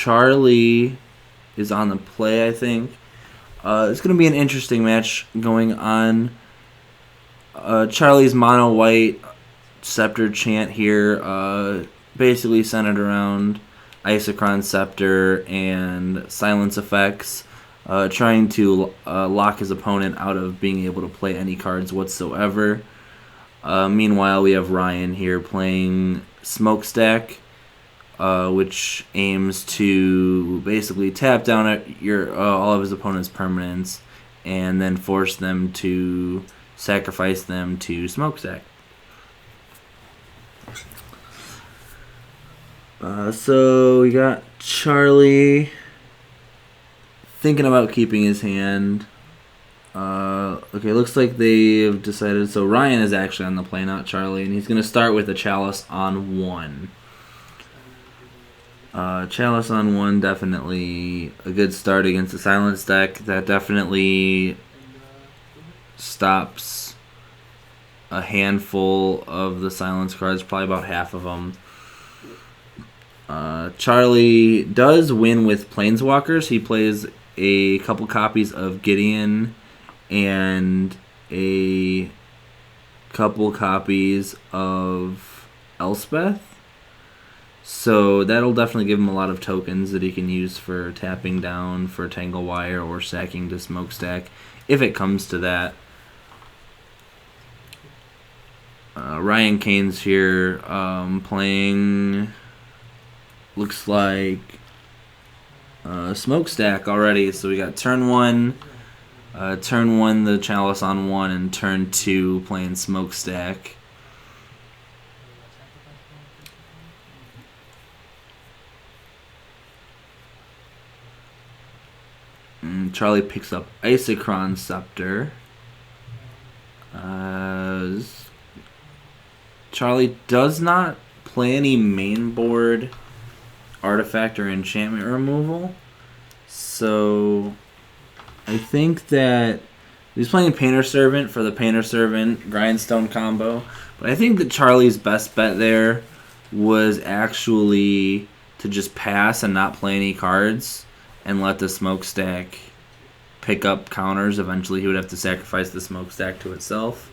Charlie is on the play, I think. It's going to be an interesting match going on. Charlie's mono white Scepter Chant here, basically centered around Isochron Scepter and silence effects, trying to lock his opponent out of being able to play any cards whatsoever. Meanwhile, we have Ryan here playing Smokestack, which aims to basically tap down at all of his opponent's permanents and then force them to sacrifice them to Smokestack. So we got Charlie thinking about keeping his hand. Okay, looks like they've decided. So Ryan is actually on the play, not Charlie, and he's going to start with a Chalice on 1. Chalice on 1, definitely a good start against the Silence deck. That definitely stops a handful of the Silence cards, probably about half of them. Charlie does win with Planeswalkers. He plays a couple copies of Gideon and a couple copies of Elspeth. So that'll definitely give him a lot of tokens that he can use for tapping down for Tangle Wire or sacking to Smokestack, if it comes to that. Ryan Kane's here playing, looks like, Smokestack already. So we got turn 1 the Chalice on 1, and turn 2 playing Smokestack. Charlie picks up Isochron Scepter. Charlie does not play any main board artifact or enchantment removal. So I think that he's playing Painter Servant for the Painter Servant Grindstone combo. But I think that Charlie's best bet there was actually to just pass and not play any cards and let the Smokestack pick up counters. Eventually he would have to sacrifice the Smokestack to itself.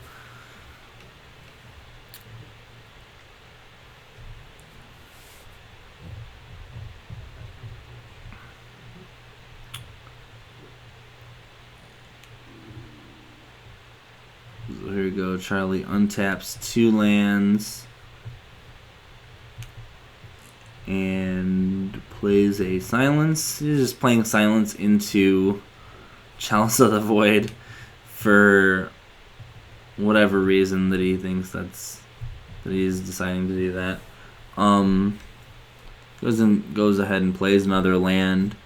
So here we go. Charlie untaps 2 lands and plays a Silence. He's just playing Silence into Chalice of the Void for whatever reason that he thinks that he's deciding to do that. Goes ahead and plays another land.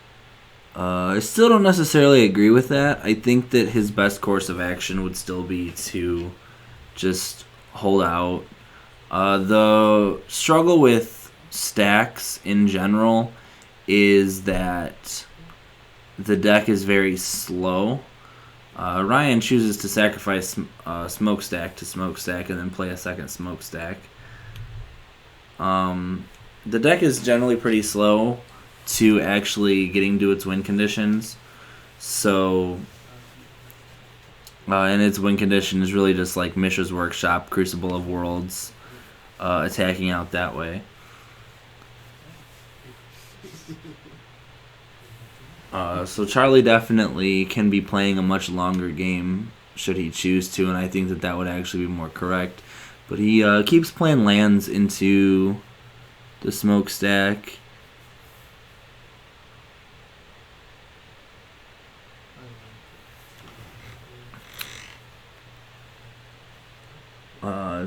I still don't necessarily agree with that. I think that his best course of action would still be to just hold out. The struggle with Stax in general is that the deck is very slow. Ryan chooses to sacrifice Smokestack to Smokestack and then play a second Smokestack. The deck is generally pretty slow to actually getting to its win conditions. So, and its win condition is really just like Mishra's Workshop, Crucible of Worlds, attacking out that way. So Charlie definitely can be playing a much longer game should he choose to, and I think that that would actually be more correct. But he keeps playing lands into the Smokestack.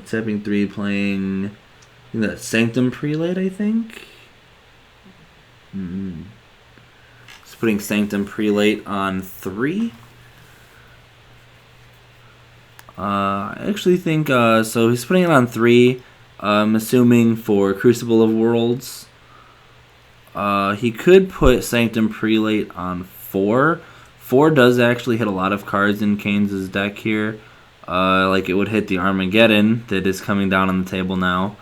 Tapping 3, playing that Sanctum Prelate, I think. He's putting Sanctum Prelate on 3. I actually think so. He's putting it on 3. I'm assuming for Crucible of Worlds. He could put Sanctum Prelate on 4. 4 does actually hit a lot of cards in Kane's deck here. Like it would hit the Armageddon that is coming down on the table now.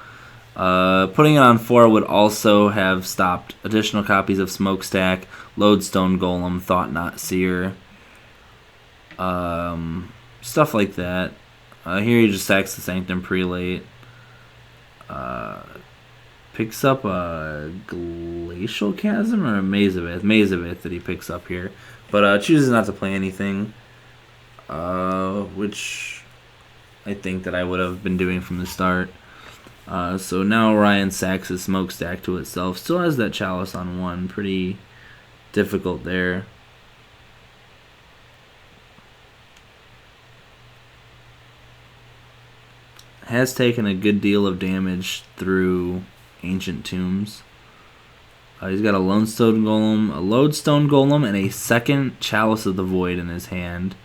Putting it on 4 would also have stopped additional copies of Smokestack, Lodestone Golem, Thought Knot Seer, stuff like that. Here he just sacks the Sanctum Prelate. Picks up a Glacial Chasm or a Mazavith. Mazavith that he picks up here. But chooses not to play anything. Which I think that I would have been doing from the start. So now Ryan sacks his Smokestack to itself. Still has that Chalice on 1. Pretty difficult there. Has taken a good deal of damage through Ancient Tombs. He's got a Lodestone Golem, and a second Chalice of the Void in his hand.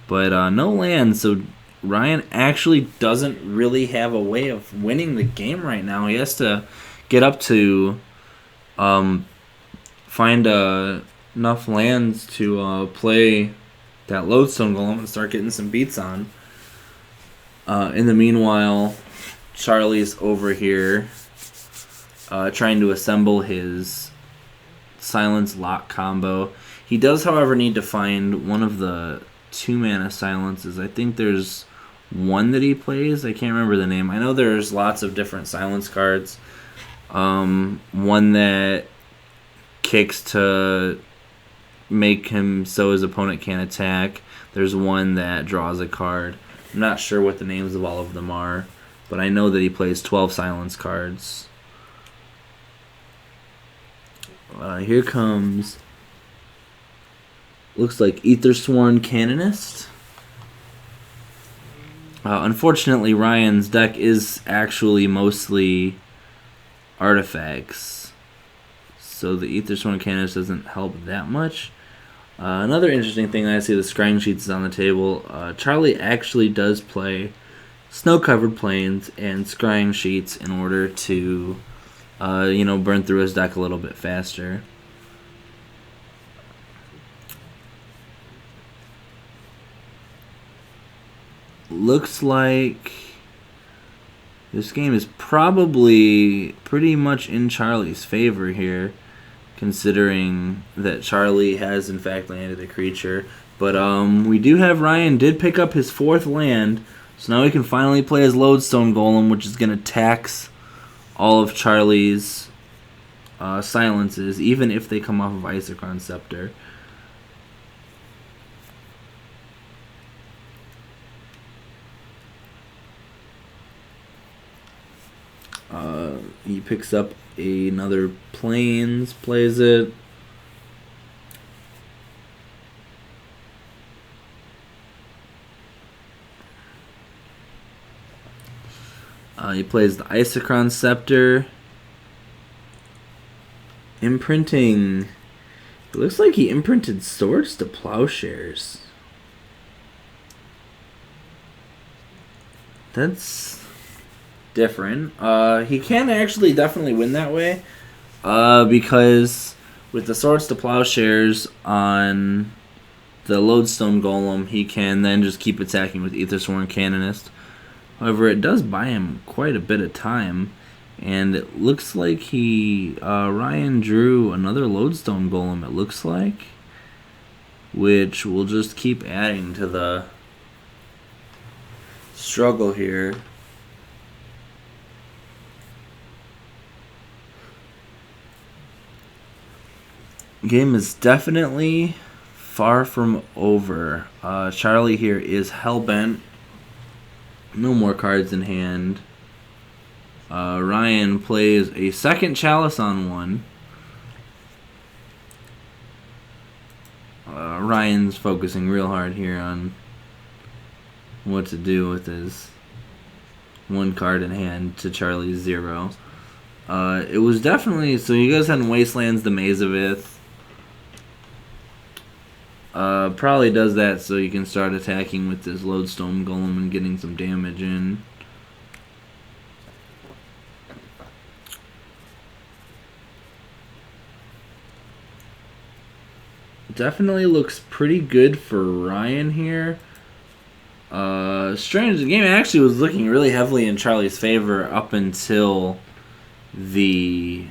But no land, so Ryan actually doesn't really have a way of winning the game right now. He has to get up to find enough lands to play that Lodestone Golem and start getting some beats on. In the meanwhile, Charlie's over here trying to assemble his Silence Lock combo. He does, however, need to find one of the 2-mana silences. I think there's one that he plays. I can't remember the name. I know there's lots of different silence cards. One that kicks to make him so his opponent can't attack. There's one that draws a card. I'm not sure what the names of all of them are, but I know that he plays 12 silence cards. Here comes, looks like Aethersworn Canonist. Unfortunately, Ryan's deck is actually mostly artifacts, so the Aethersworn Canonist doesn't help that much. Another interesting thing that I see, the Scrying Sheets is on the table. Charlie actually does play Snow-Covered Plains and Scrying Sheets in order to, burn through his deck a little bit faster. Looks like this game is probably pretty much in Charlie's favor here, considering that Charlie has in fact landed a creature. But we do have Ryan did pick up his 4th land, so now he can finally play his Lodestone Golem, which is going to tax all of Charlie's silences, even if they come off of Isochron Scepter. He picks up another Plains, plays it. He plays the Isochron Scepter. Imprinting. It looks like he imprinted Swords to Plowshares. That's different. He can actually definitely win that way. Because with the Swords to Plowshares on the Lodestone Golem, he can then just keep attacking with Aethersworn Canonist. However, it does buy him quite a bit of time, and it looks like Ryan drew another Lodestone Golem, it looks like, which will just keep adding to the struggle here. Game is definitely far from over. Charlie here is hellbent. No more cards in hand. Ryan plays a second Chalice on 1. Ryan's focusing real hard here on what to do with his 1 card in hand to Charlie's 0. It was definitely, so you guys had Wastelands the Mazavith. Probably does that so you can start attacking with this Lodestone Golem and getting some damage in. Definitely looks pretty good for Ryan here. Strange, the game actually was looking really heavily in Charlie's favor up until the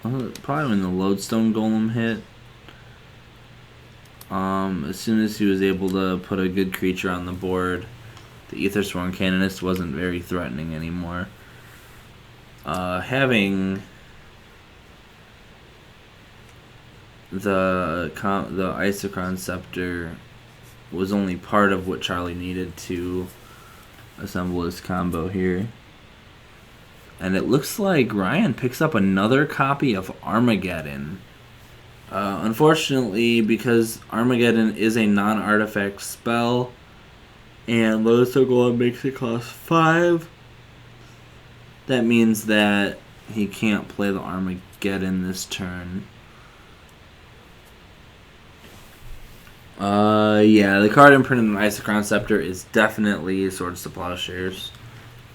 probably when the Lodestone Golem hit. As soon as he was able to put a good creature on the board, the Aethersworn Canonist wasn't very threatening anymore. Having the Isochron Scepter was only part of what Charlie needed to assemble his combo here. And it looks like Ryan picks up another copy of Armageddon. Unfortunately, because Armageddon is a non-artifact spell, and Lodestone Golem makes it cost 5, that means that he can't play the Armageddon this turn. Yeah, the card imprinted in the Isochron Scepter is definitely Swords to Plowshares.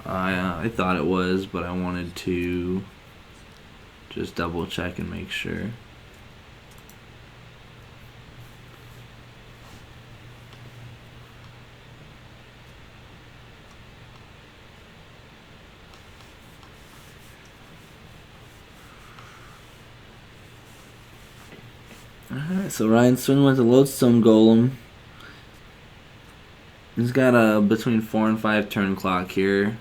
I thought it was, but I wanted to just double check and make sure. Alright, so Ryan's swinging with the Lodestone Golem. He's got a between 4 and 5 turn clock here.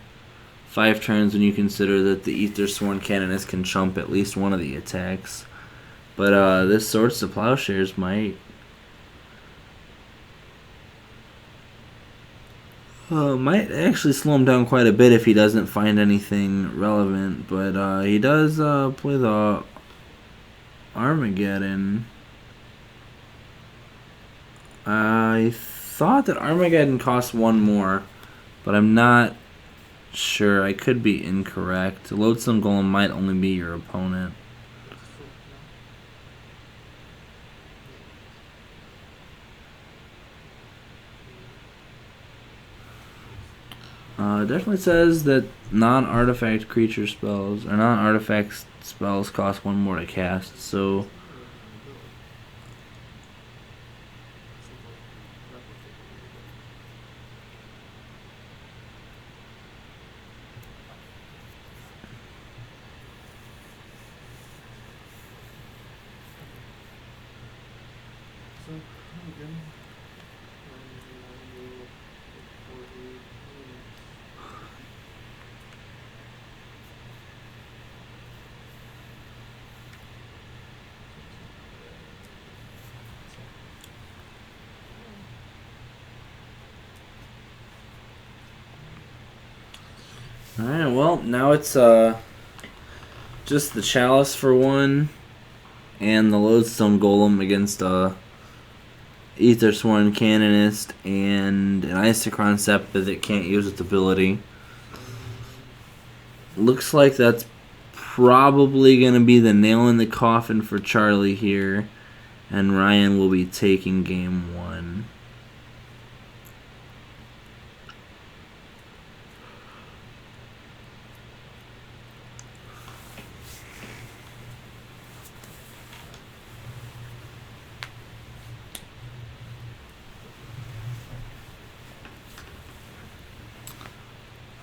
5 turns when you consider that the Aethersworn Canonist can chump at least one of the attacks. But this Swords to Plowshares might actually slow him down quite a bit if he doesn't find anything relevant. But he does play the Armageddon. I thought that Armageddon costs 1 more, but I'm not sure. I could be incorrect. The Lodestone Golem might only be your opponent. It definitely says that non-artifact creature spells or non-artifact spells cost 1 more to cast, so alright, well, now it's just the Chalice for 1 and the Lodestone Golem against Aethersworn Canonist and an Isochron Scepter that can't use its ability. Looks like that's probably going to be the nail in the coffin for Charlie here, and Ryan will be taking game 1.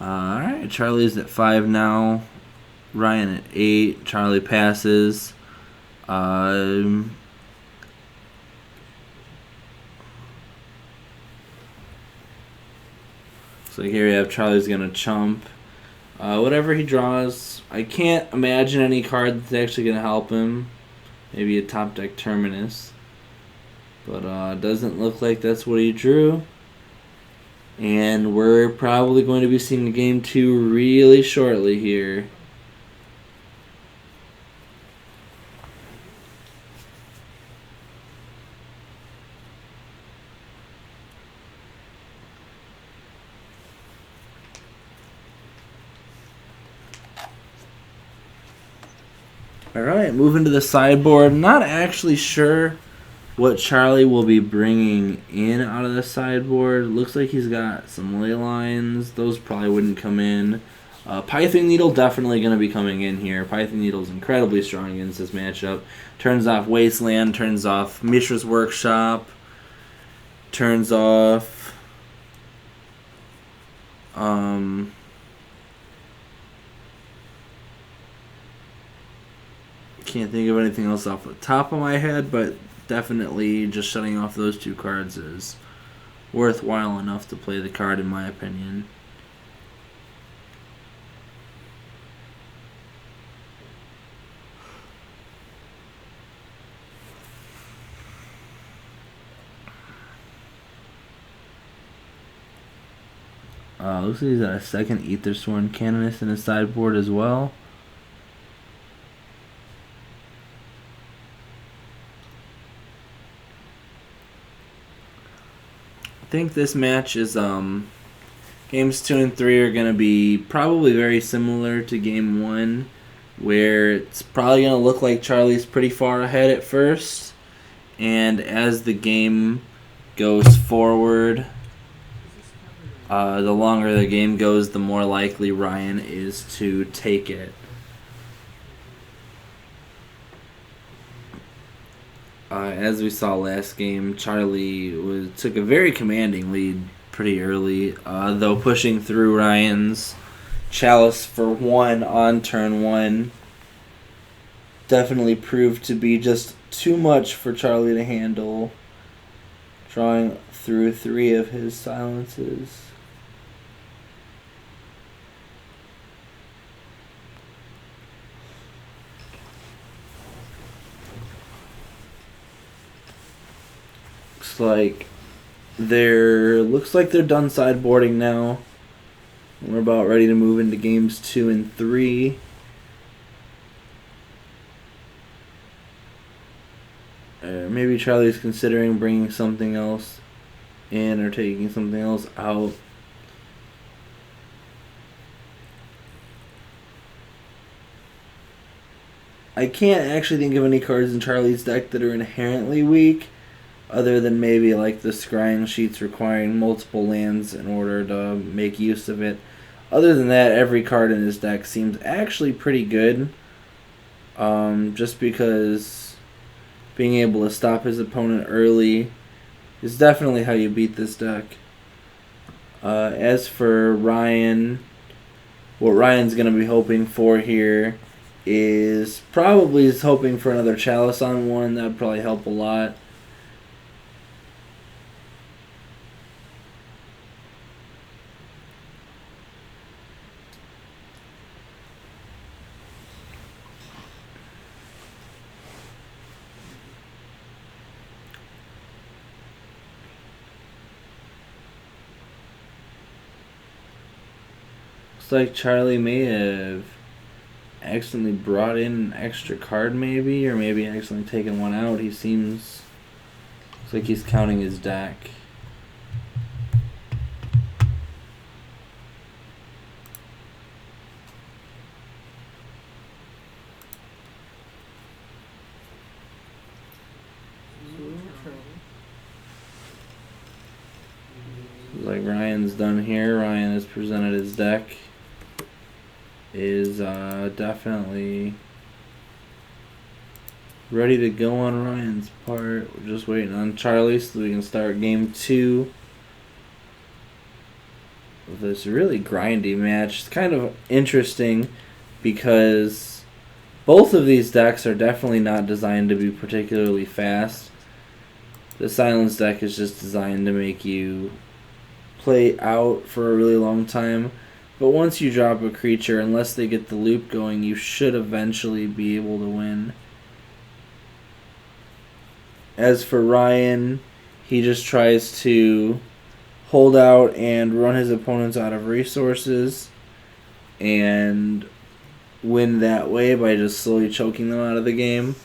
Alright, Charlie's at 5 now. Ryan at 8. Charlie passes. So here we have Charlie's going to chump. Whatever he draws, I can't imagine any card that's actually going to help him. Maybe a top deck Terminus. But doesn't look like that's what he drew. And we're probably going to be seeing game 2 really shortly here. Alright, moving to the sideboard. Not actually sure what Charlie will be bringing in out of the sideboard. Looks like he's got some ley lines. Those probably wouldn't come in. Python Needle definitely going to be coming in here. Python Needle is incredibly strong against this matchup. Turns off Wasteland, turns off Mishra's Workshop, turns off Can't think of anything else off the top of my head, but definitely just shutting off those 2 cards is worthwhile enough to play the card, in my opinion. Looks like he's got a second Aethersworn Canonist in his sideboard as well. I think this match is games 2 and 3 are going to be probably very similar to game 1, where it's probably going to look like Charlie's pretty far ahead at first, and as the game goes forward, the longer the game goes, the more likely Ryan is to take it. As we saw last game, Charlie took a very commanding lead pretty early, though pushing through Ryan's Chalice for 1 on turn 1 definitely proved to be just too much for Charlie to handle, drawing through 3 of his silences. Looks like they're done sideboarding now. We're about ready to move into games 2 and 3. Maybe Charlie's considering bringing something else in or taking something else out. I can't actually think of any cards in Charlie's deck that are inherently weak, other than maybe like the scrying sheets requiring multiple lands in order to make use of it. Other than that, every card in his deck seems actually pretty good. Just because being able to stop his opponent early is definitely how you beat this deck. As for Ryan, what Ryan's going to be hoping for here is probably hoping for another Chalice on 1. That would probably help a lot. Looks like Charlie may have accidentally brought in an extra card maybe, or maybe accidentally taken one out. Looks like he's counting his deck. Looks like Ryan's done here. Ryan has presented his deck. Is definitely ready to go on Ryan's part. We're just waiting on Charlie so we can start game 2 of this really grindy match. It's kind of interesting because both of these decks are definitely not designed to be particularly fast. The Silence deck is just designed to make you play out for a really long time. But once you drop a creature, unless they get the loop going, you should eventually be able to win. As for Ryan, he just tries to hold out and run his opponents out of resources and win that way by just slowly choking them out of the game.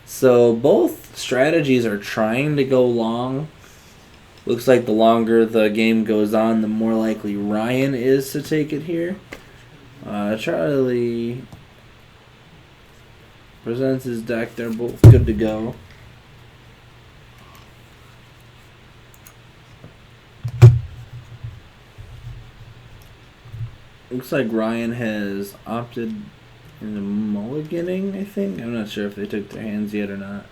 So both strategies are trying to go long. Looks like the longer the game goes on, the more likely Ryan is to take it here. Charlie presents his deck. They're both good to go. Looks like Ryan has opted into mulliganing, I think. I'm not sure if they took their hands yet or not.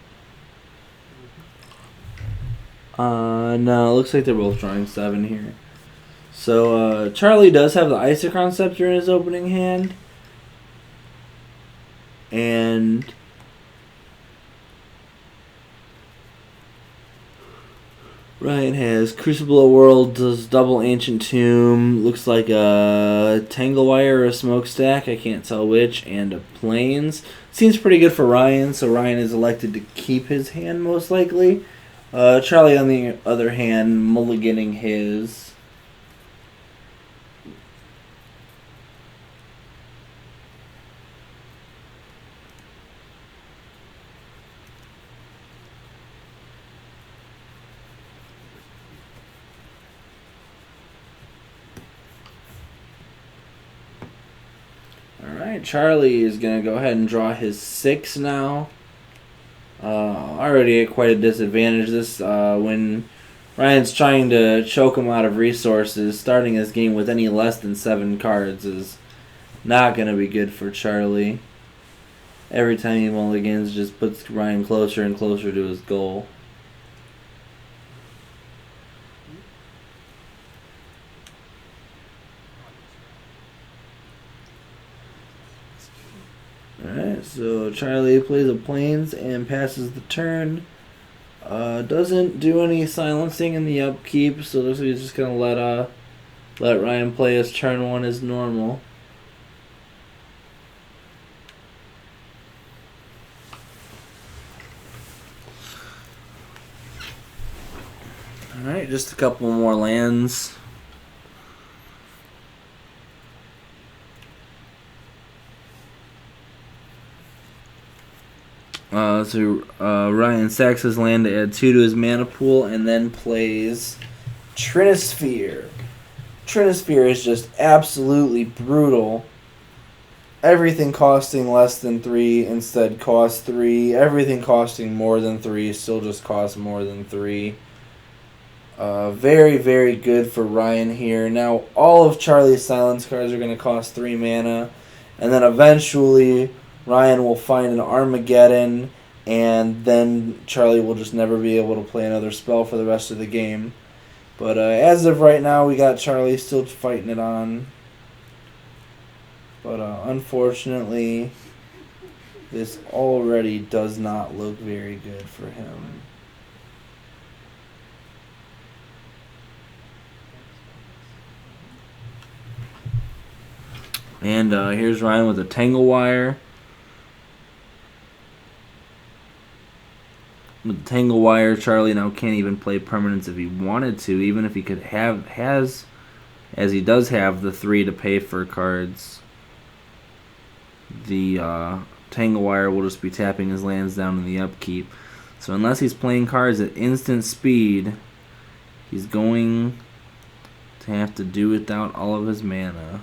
No, it looks like they're both drawing 7 here. So, Charlie does have the Isochron Scepter in his opening hand. And Ryan has Crucible of World, does double Ancient Tomb, looks like a Tanglewire or a Smokestack, I can't tell which, and a Plains. Seems pretty good for Ryan, so Ryan is elected to keep his hand most likely. Charlie, on the other hand, mulliganing his. Alright, Charlie is going to go ahead and draw his 6 now. Already at quite a disadvantage. This when Ryan's trying to choke him out of resources, starting his game with any less than 7 cards is not going to be good for Charlie. Every time he mulligans, just puts Ryan closer and closer to his goal. Alright, so Charlie plays a Plains and passes the turn. Doesn't do any silencing in the upkeep, so looks like he's just gonna let Ryan play his turn 1 as normal. Alright, just a couple more lands. Ryan sacks his land to add 2 to his mana pool and then plays Trinisphere. Trinisphere is just absolutely brutal. Everything costing less than 3 instead costs 3. Everything costing more than 3 still just costs more than 3. Very, very good for Ryan here. Now, all of Charlie's silence cards are going to cost 3 mana. And then eventually, Ryan will find an Armageddon. And then Charlie will just never be able to play another spell for the rest of the game. But as of right now, we got Charlie still fighting it on. But unfortunately, this already does not look very good for him. And here's Ryan with a Tanglewire. With the Tanglewire, Charlie now can't even play permanents if he wanted to, even if he could as he does have the 3 to pay for cards. The Tanglewire will just be tapping his lands down in the upkeep. So unless he's playing cards at instant speed, he's going to have to do without all of his mana.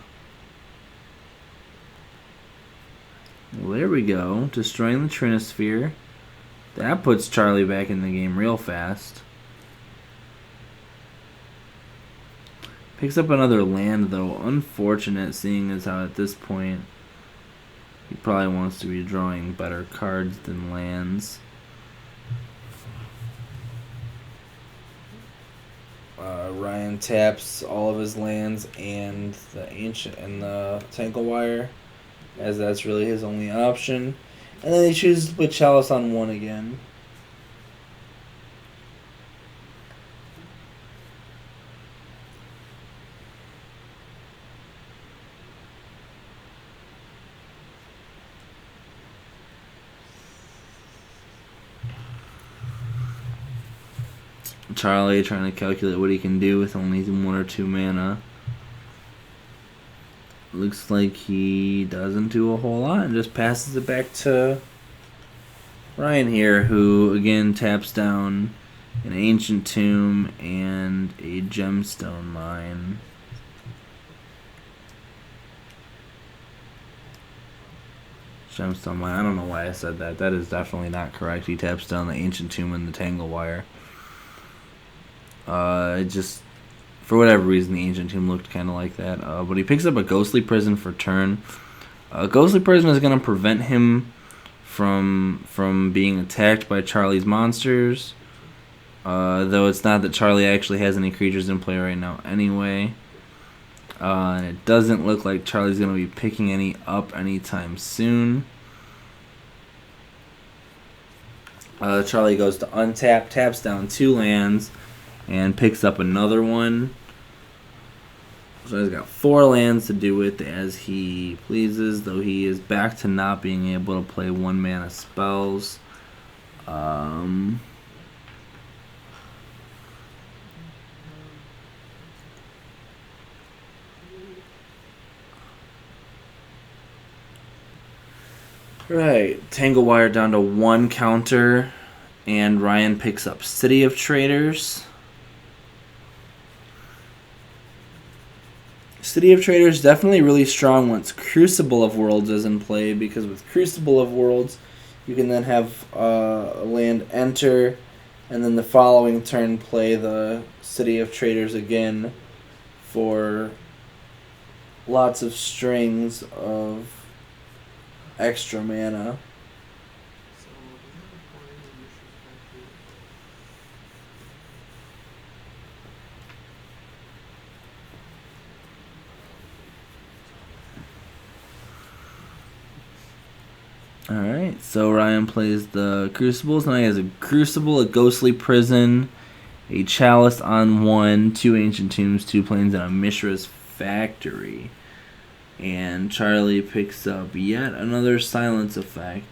Well, there we go. Destroying the Trinisphere. That puts Charlie back in the game real fast. Picks up another land, though. Unfortunate, seeing as how at this point he probably wants to be drawing better cards than lands. Ryan taps all of his lands and the Ancient and the Tanglewire, as that's really his only option. And then he chooses to put Chalice on 1 again. Charlie trying to calculate what he can do with only 1 or 2 mana. Looks like he doesn't do a whole lot and just passes it back to Ryan here, who again taps down an Ancient Tomb and a Gemstone Mine. Gemstone Mine, I don't know why I said that. That is definitely not correct. He taps down the Ancient Tomb and the Tanglewire. It just, for whatever reason, the Ancient Tomb looked kind of like that. But he picks up a Ghostly Prison for turn. Ghostly Prison is going to prevent him from being attacked by Charlie's monsters. Though it's not that Charlie actually has any creatures in play right now anyway. And it doesn't look like Charlie's going to be picking any up anytime soon. Charlie goes to untap, taps down 2 lands, and picks up another one. So he's got 4 lands to do with as he pleases, though he is back to not being able to play 1 mana spells. Right, Tangle Wire down to 1 counter, and Ryan picks up City of Traders. City of Traders definitely really strong once Crucible of Worlds is in play, because with Crucible of Worlds, you can then have a land enter, and then the following turn play the City of Traders again for lots of strings of extra mana. Alright, so Ryan plays the Crucibles. Now he has a Crucible, a Ghostly Prison, a Chalice on 1, 2 Ancient Tombs, 2 Plains, and a Mishra's Factory. And Charlie picks up yet another Silence effect.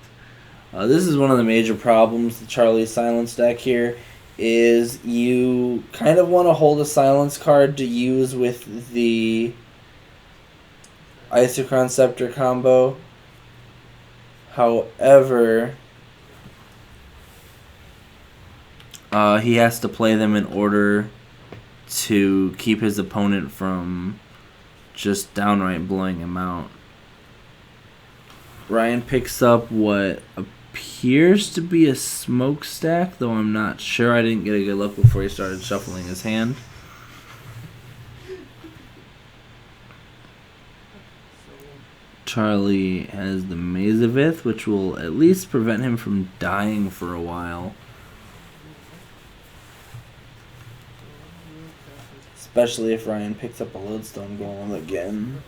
This is one of the major problems with Charlie's Silence deck here, is you kind of want to hold a Silence card to use with the Isochron Scepter combo. However, he has to play them in order to keep his opponent from just downright blowing him out. Ryan picks up what appears to be a smokestack, though I'm not sure. I didn't get a good look before he started shuffling his hand. Charlie has the Mazavith, which will at least prevent him from dying for a while. Especially if Ryan picks up a Lodestone Golem again.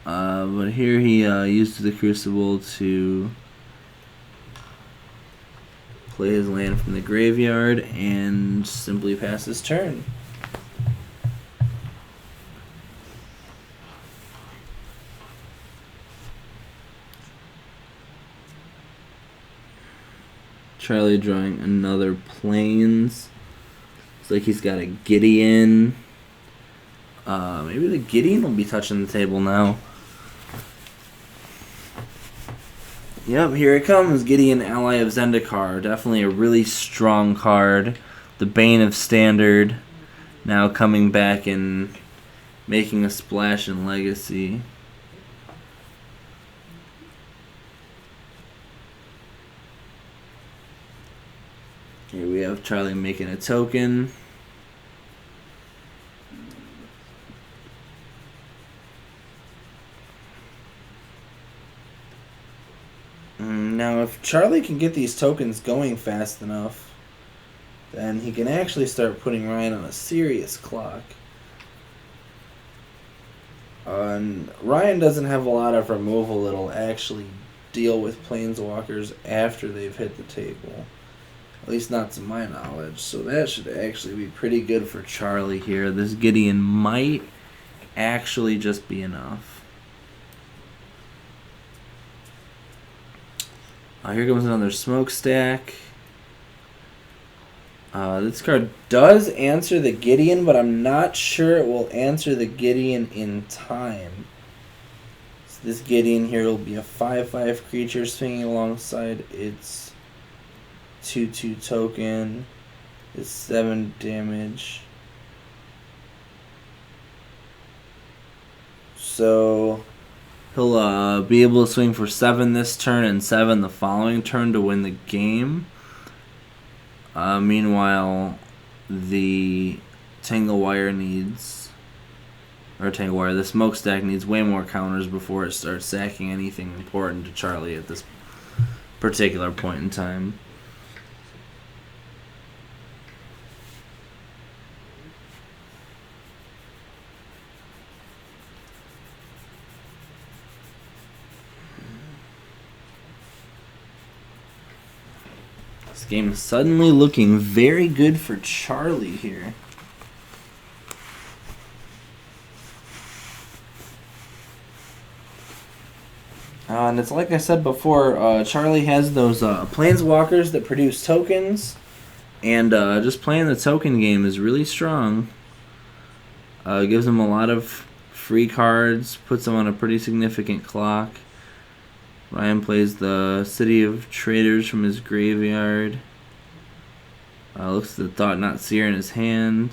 But here he used the Crucible to play his land from the graveyard and simply pass his turn. Charlie drawing another Plains. Looks like he's got a Gideon. Maybe the Gideon will be touching the table now. Yep, here it comes. Gideon, Ally of Zendikar. Definitely a really strong card. The Bane of Standard. Now coming back and making a splash in Legacy. Here we have Charlie making a token. Now, if Charlie can get these tokens going fast enough, then he can actually start putting Ryan on a serious clock. And Ryan doesn't have a lot of removal that'll actually deal with Planeswalkers after they've hit the table. At least not to my knowledge. So that should actually be pretty good for Charlie here. This Gideon might actually just be enough. Here comes another Smokestack. This card does answer the Gideon, but I'm not sure it will answer the Gideon in time. So this Gideon here will be a 5/5 creature swinging alongside its 2/2 token. It's 7 damage. So he'll be able to swing for 7 this turn and 7 the following turn to win the game. Meanwhile, the Tangle Wire the Smokestack needs way more counters before it starts sacking anything important to Charlie at this particular point in time. This game is suddenly looking very good for Charlie here. And it's like I said before, Charlie has those planeswalkers that produce tokens, and just playing the token game is really strong. Gives him a lot of free cards, puts him on a pretty significant clock. Ryan plays the City of Traders from his graveyard. Looks at the Thought Not Seer in his hand.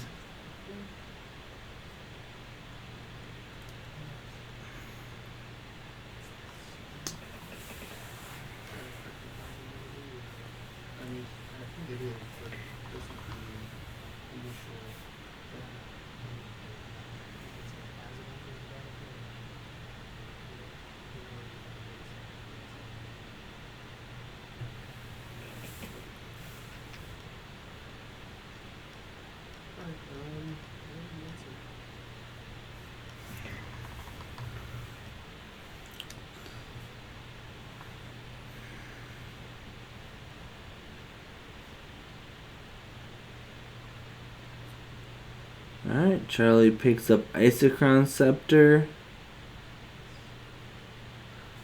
Alright, Charlie picks up Isochron Scepter.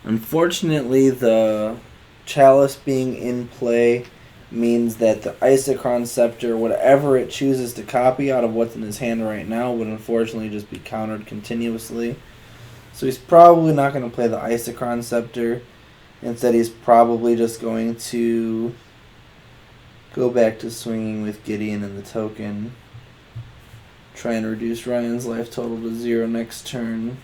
Unfortunately, the Chalice being in play means that the Isochron Scepter, whatever it chooses to copy out of what's in his hand right now, would unfortunately just be countered continuously. So he's probably not going to play the Isochron Scepter. Instead, he's probably just going to go back to swinging with Gideon and the token. Try and reduce Ryan's life total to 0 next turn.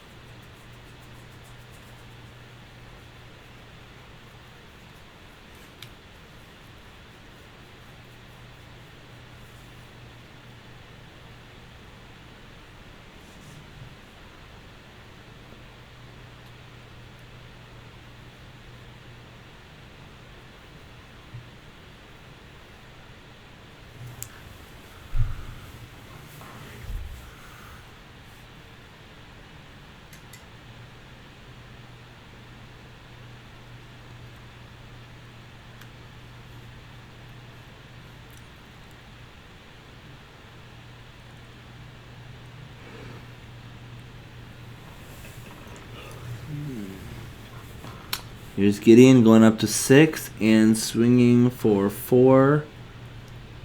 Here's Gideon going up to 6 and swinging for 4.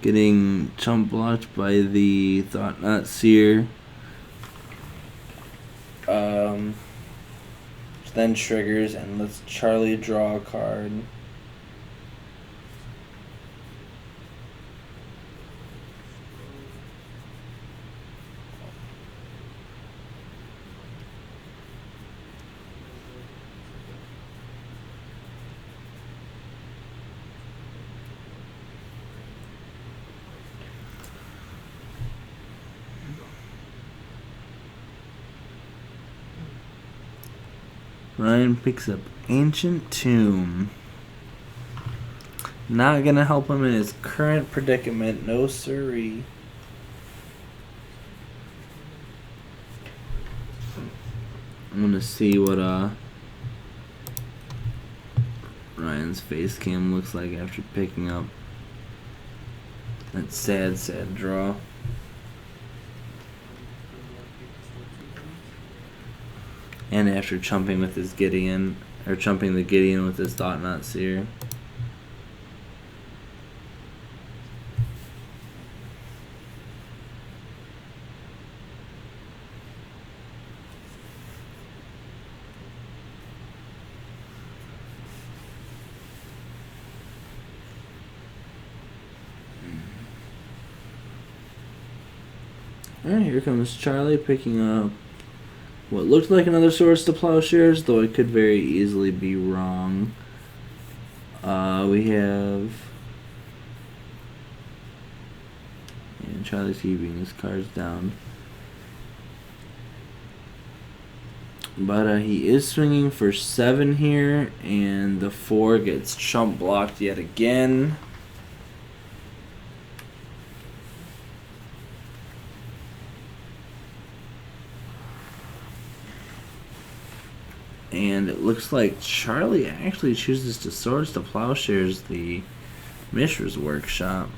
Getting chump blocked by the Thought Not Seer. Then triggers and lets Charlie draw a card. Ryan picks up Ancient Tomb. Not gonna help him in his current predicament, no siree. I'm gonna see what Ryan's face cam looks like after picking up that sad draw. And after chumping with his Gideon, or chumping the Gideon with his Thought Not Seer. Alright, here comes Charlie picking up what looked like another Swords to Plowshares, though it could very easily be wrong. We have... And Charlie's keeping his cards down. But he is swinging for 7 here, and the 4 gets chump blocked yet again. And it looks like Charlie actually chooses to Swords to Plowshares the Mishra's Workshop.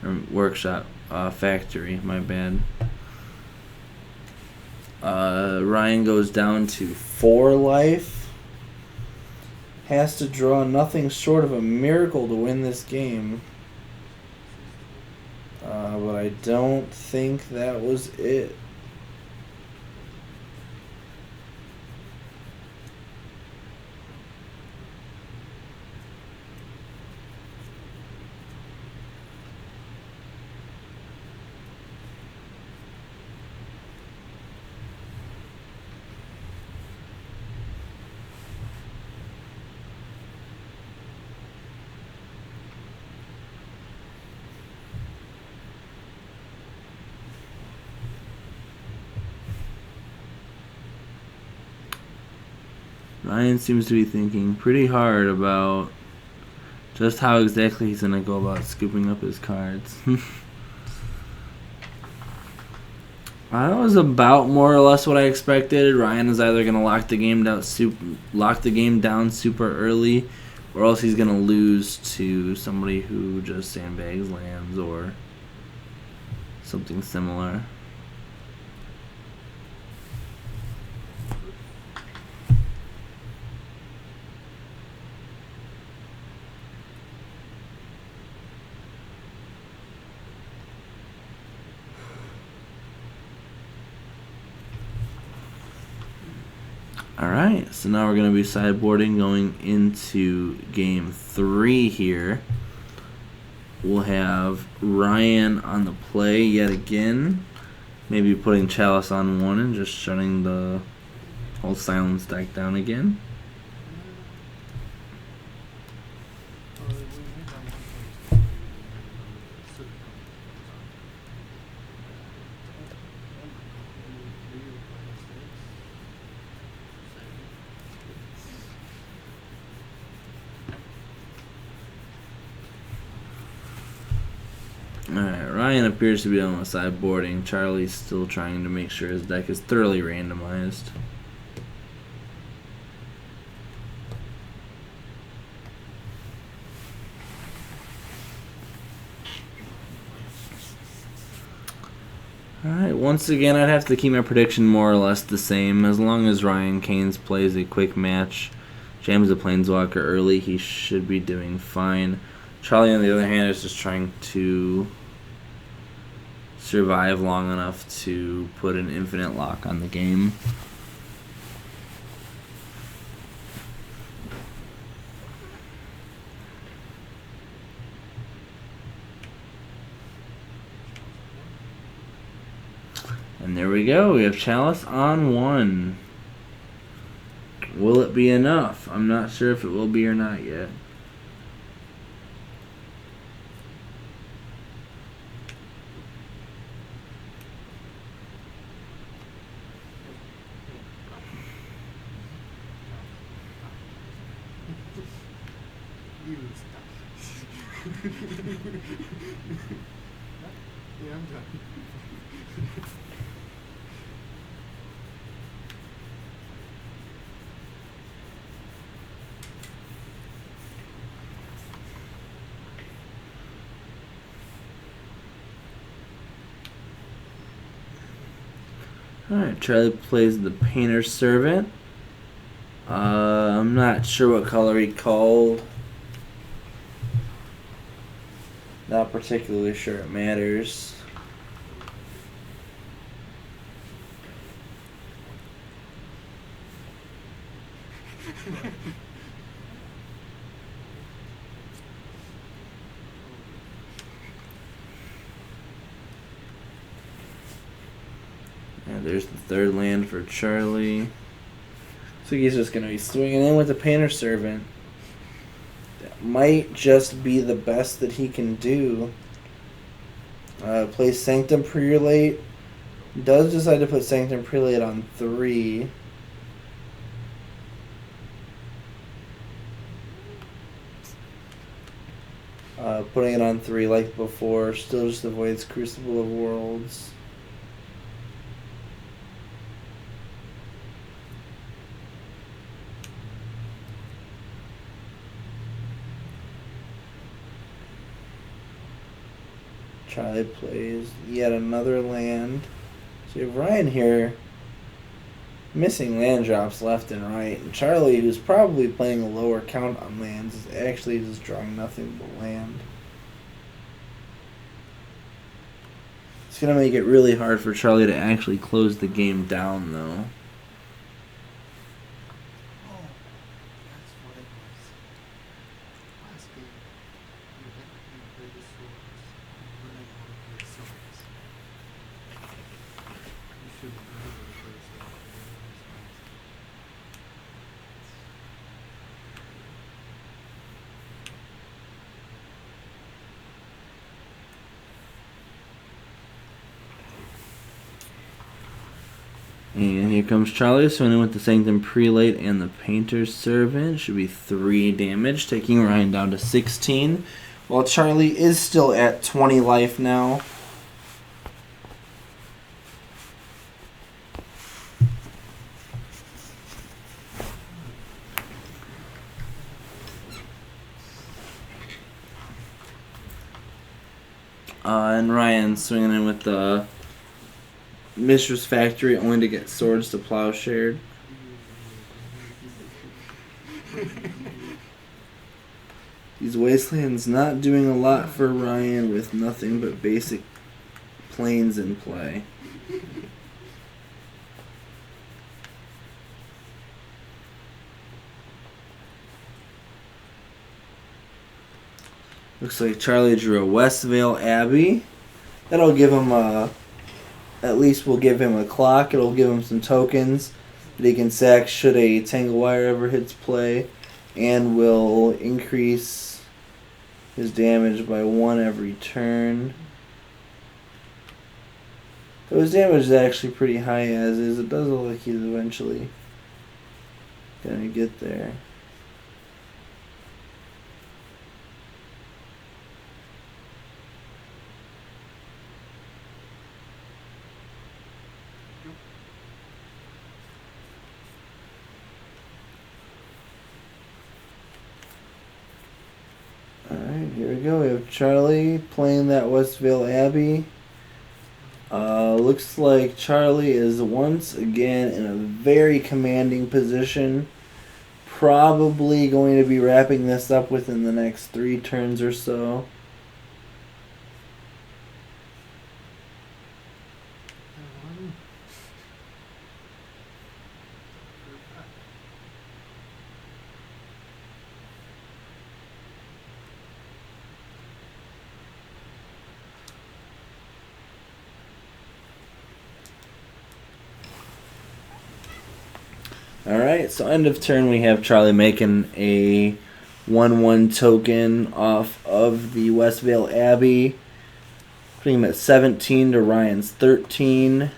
Or Workshop. Factory, my bad. Ryan goes down to 4 life. Has to draw nothing short of a miracle to win this game. But I don't think that was it. Ryan seems to be thinking pretty hard about just how exactly he's going to go about scooping up his cards. That was about more or less what I expected. Ryan is either going to lock the game down super early, or else he's going to lose to somebody who just sandbags lands or something similar. Alright, so now we're going to be sideboarding going into game 3 here. We'll have Ryan on the play yet again. Maybe putting Chalice on 1 and just shutting the whole Silence deck down again. Alright, Ryan appears to be on the sideboarding. Charlie's still trying to make sure his deck is thoroughly randomized. Alright, once again I'd have to keep my prediction more or less the same. As long as Ryan Keynes plays a quick match, jams a Planeswalker early, he should be doing fine. Charlie, on the other hand, is just trying to survive long enough to put an infinite lock on the game. And there we go. We have Chalice on 1. Will it be enough? I'm not sure if it will be or not yet. Yeah, I'm done. Alright, Charlie plays the Painter's Servant. I'm not sure what color he called. Not particularly sure it matters. And there's the third land for Charlie. So he's just going to be swinging in with the Painter's Servant. That might just be the best that he can do. Plays Sanctum Prelate. Does decide to put Sanctum Prelate on 3. Putting it on 3 like before. Still just avoids Crucible of Worlds. Charlie plays yet another land. So you have Ryan here missing land drops left and right. And Charlie, who's probably playing a lower count on lands, is actually just drawing nothing but land. It's going to make it really hard for Charlie to actually close the game down, though. And here comes Charlie, swinging with the Sanctum Prelate and the Painter's Servant. Should be 3 damage, taking Ryan down to 16. While Charlie is still at 20 life now. And Ryan swinging in with the Mistress Factory, only to get Swords to Plowshare. These Wastelands not doing a lot for Ryan with nothing but basic planes in play. Looks like Charlie drew a Westvale Abbey. That'll give him a... At least we'll give him a clock. It'll give him some tokens that he can sack should a Tangle Wire ever hits play. And will increase his damage by 1 every turn. So his damage is actually pretty high as is. It does look like he's eventually gonna get there. Alright, here we go. We have Charlie playing that Westvale Abbey. Looks like Charlie is once again in a very commanding position. Probably going to be wrapping this up within the next 3 turns or so. Alright, so end of turn we have Charlie making a 1/1 token off of the Westvale Abbey. Putting him at 17 to Ryan's 13.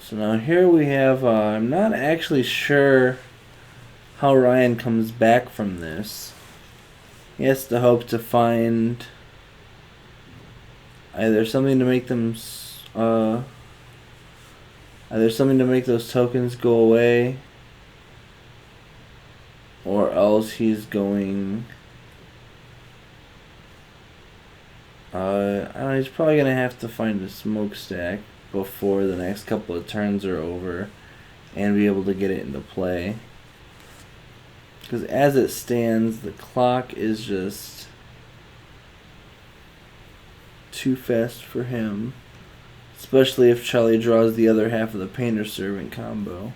So now here we have, I'm not actually sure how Ryan comes back from this. He has to hope to find either something to make them, either something to make those tokens go away, or else he's going, I don't know, he's probably going to have to find a smokestack before the next couple of turns are over and be able to get it into play. Because as it stands, the clock is just too fast for him. Especially if Charlie draws the other half of the Painter Servant combo.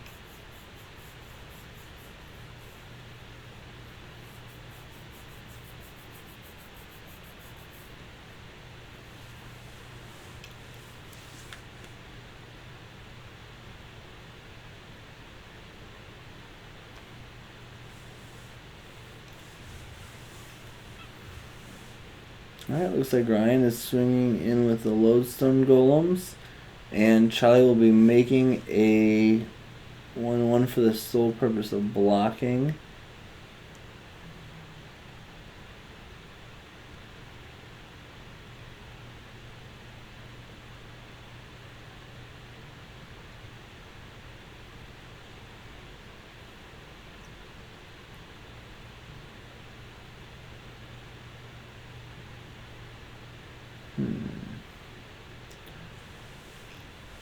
Alright, looks like Ryan is swinging in with the Lodestone Golems, and Charlie will be making a 1/1 for the sole purpose of blocking.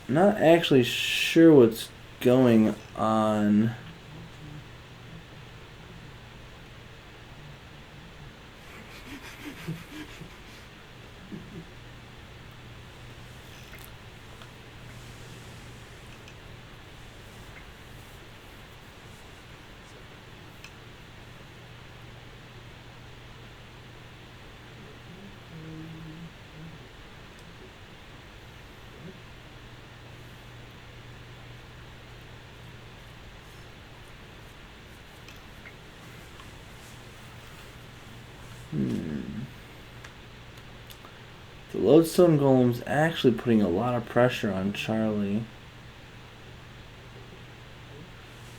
Not actually sure what's going on. The Lodestone Golem's actually putting a lot of pressure on Charlie.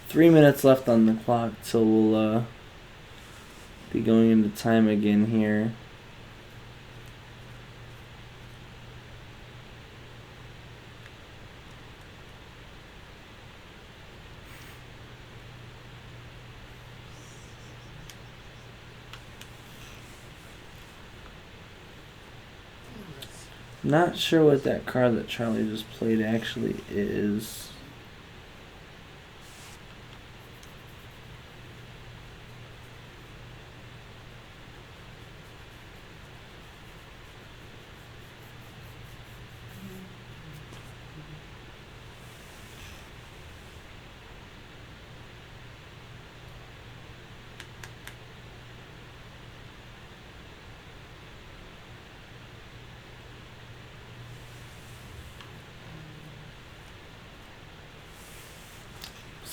3 minutes left on the clock till we'll be going into time again here. Not sure what that card that Charlie just played actually is.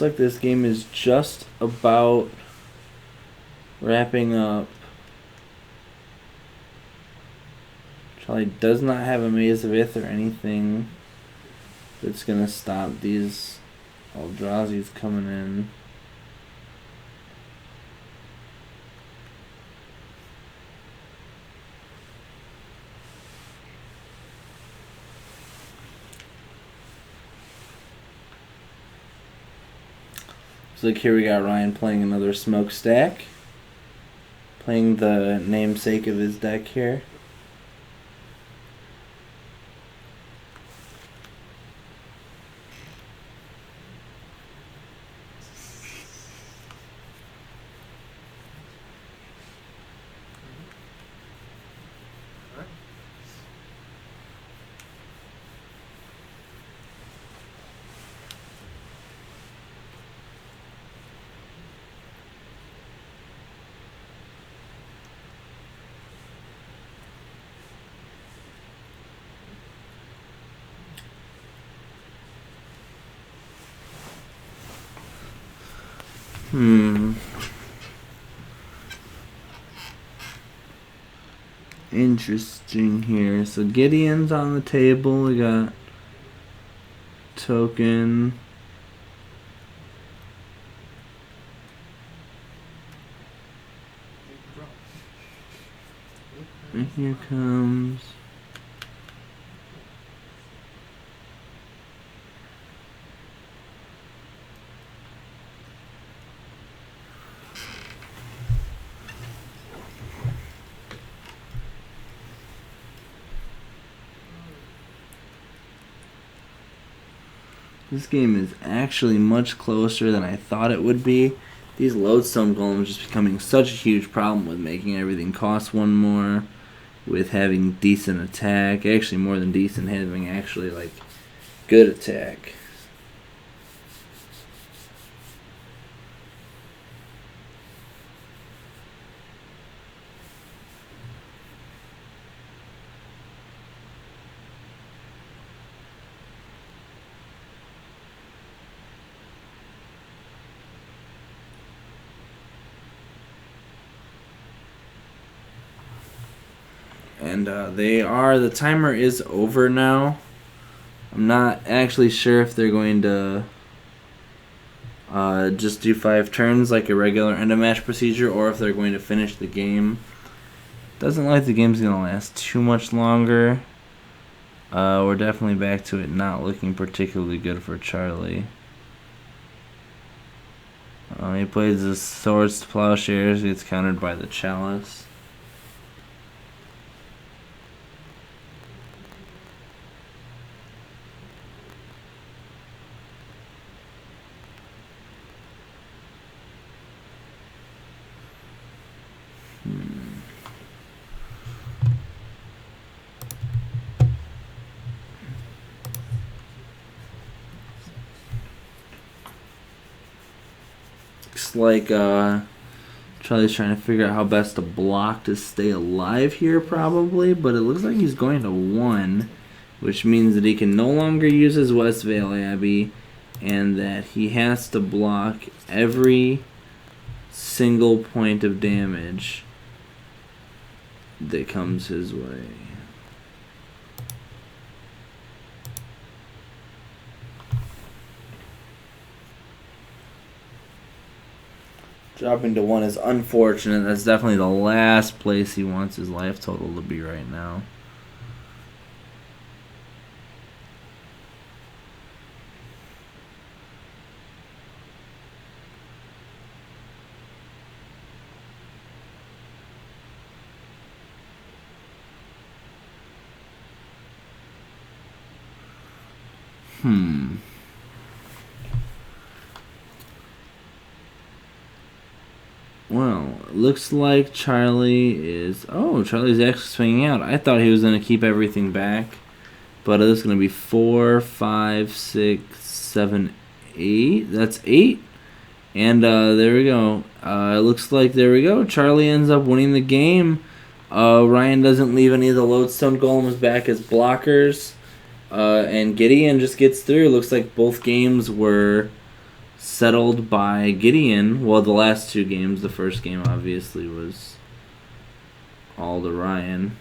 Looks like this game is just about wrapping up. Charlie does not have a Maze of Ith or anything that's going to stop these Eldrazi's coming in. So like here we got Ryan playing another Smokestack. Playing the namesake of his deck here. Interesting here. So Gideon's on the table. We got Token. And here comes this game is actually much closer than I thought it would be. These Lodestone Golems just becoming such a huge problem with making everything cost one more, with having decent attack, actually more than decent, having actually like good attack. And the timer is over now. I'm not actually sure if they're going to just do 5 turns like a regular end of match procedure, or if they're going to finish the game. Doesn't like the game's going to last too much longer. We're definitely back to it not looking particularly good for Charlie. He plays the Swords to Plowshares, gets countered by the Chalice. Looks like Charlie's trying to figure out how best to block to stay alive here, probably, but it looks like he's going to 1, which means that he can no longer use his Westvale Abbey, and that he has to block every single point of damage that comes his way. Dropping to 1 is unfortunate. That's definitely the last place he wants his life total to be right now. Well, it looks like Charlie is... Oh, Charlie's actually swinging out. I thought he was going to keep everything back. But it's going to be 4, 5, 6, 7, 8. That's 8. And there we go. It looks like, there we go. Charlie ends up winning the game. Ryan doesn't leave any of the Lodestone Golems back as blockers. And Gideon just gets through. Looks like both games were settled by Gideon. Well, the last 2 games. The first game obviously was all to Ryan.